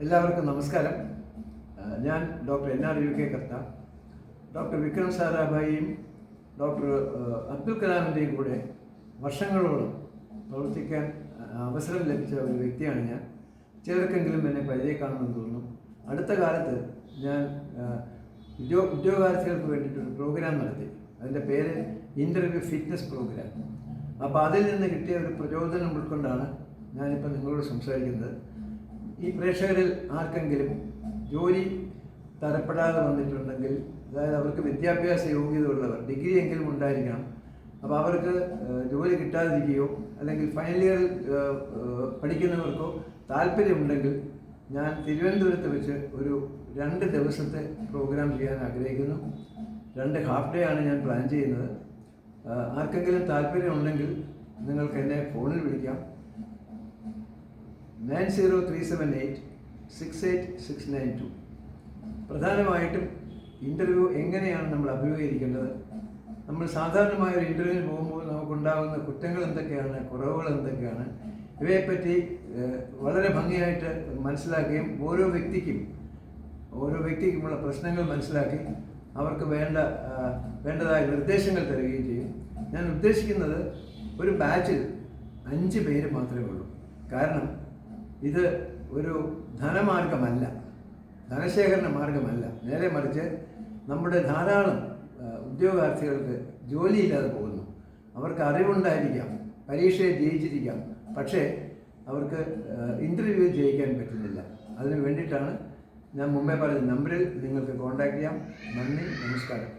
എല്ലാവർക്കും നമസ്കാരം. ഞാൻ ഡോക്ടർ NR UK കർത്ത. ഡോക്ടർ വിക്രം സാരാഭായിയും ഡോക്ടർ അബ്ദുൽ കലാമിൻ്റെയും കൂടെ വർഷങ്ങളോളം പ്രവർത്തിക്കാൻ അവസരം ലഭിച്ച ഒരു വ്യക്തിയാണ് ഞാൻ. ചിലർക്കെങ്കിലും എന്നെ പരിചയക്കാണെന്ന് തോന്നുന്നു. അടുത്ത കാലത്ത് ഞാൻ ഉദ്യോഗാർത്ഥികൾക്ക് വേണ്ടിയിട്ടൊരു പ്രോഗ്രാം നടത്തി. അതിൻ്റെ പേര് ഇൻ്റർവ്യൂ ഫിറ്റ്നസ് പ്രോഗ്രാം. അപ്പോൾ അതിൽ നിന്ന് കിട്ടിയ ഒരു പ്രചോദനം ഉൾക്കൊണ്ടാണ് ഞാനിപ്പോൾ നിങ്ങളോട് സംസാരിക്കുന്നത്. ഈ പ്രേക്ഷകരിൽ ആർക്കെങ്കിലും ജോലി തരപ്പെടാതെ വന്നിട്ടുണ്ടെങ്കിൽ, അതായത് അവർക്ക് വിദ്യാഭ്യാസ യോഗ്യത ഉള്ളവർ, ഡിഗ്രി എങ്കിലും ഉണ്ടായിരിക്കണം, അപ്പോൾ അവർക്ക് ജോലി കിട്ടാതിരിക്കുകയോ അല്ലെങ്കിൽ ഫൈനൽ ഇയറിൽ പഠിക്കുന്നവർക്കോ താല്പര്യമുണ്ടെങ്കിൽ ഞാൻ തിരുവനന്തപുരത്ത് വെച്ച് ഒരു 2 ദിവസത്തെ പ്രോഗ്രാം ചെയ്യാൻ ആഗ്രഹിക്കുന്നു. 2 ഹാഫ് ഡേ ആണ് ഞാൻ പ്ലാൻ ചെയ്യുന്നത്. ആർക്കെങ്കിലും താല്പര്യമുണ്ടെങ്കിൽ നിങ്ങൾക്ക് എന്നെ ഫോണിൽ വിളിക്കാം. 9037868692. പ്രധാനമായിട്ടും ഇൻ്റർവ്യൂ എങ്ങനെയാണ് നമ്മൾ അഭിമുഖീകരിക്കേണ്ടത്, നമ്മൾ സാധാരണമായ ഒരു ഇൻ്റർവ്യൂവിന് പോകുമ്പോൾ നമുക്കുണ്ടാകുന്ന കുറ്റങ്ങൾ എന്തൊക്കെയാണ്, കുറവുകൾ എന്തൊക്കെയാണ്, ഇവയെപ്പറ്റി വളരെ ഭംഗിയായിട്ട് മനസ്സിലാക്കുകയും ഓരോ വ്യക്തിക്കുമുള്ള പ്രശ്നങ്ങൾ മനസ്സിലാക്കി അവർക്ക് വേണ്ടതായ നിർദ്ദേശങ്ങൾ തരികയും ചെയ്യും. ഞാൻ ഉദ്ദേശിക്കുന്നത് ഒരു ബാച്ചിൽ 5 പേര് മാത്രമേ ഉള്ളൂ. കാരണം ഇത് ഒരു ധനമാർഗമല്ല, ധനശേഖരണ മാർഗമല്ല. നേരെ മറിച്ച് നമ്മുടെ ധാരാളം ഉദ്യോഗാർത്ഥികൾക്ക് ജോലിയില്ലാതെ പോകുന്നു. അവർക്ക് അറിവുണ്ടായിരിക്കാം, പരീക്ഷയെ ജയിച്ചിരിക്കാം, പക്ഷേ അവർക്ക് ഇൻ്റർവ്യൂ ജയിക്കാൻ പറ്റുന്നില്ല. അതിന് വേണ്ടിയിട്ടാണ് ഞാൻ മുമ്പേ പറഞ്ഞ നമ്പറിൽ നിങ്ങൾക്ക് കോൺടാക്ട് ചെയ്യാം. നന്ദി, നമസ്കാരം.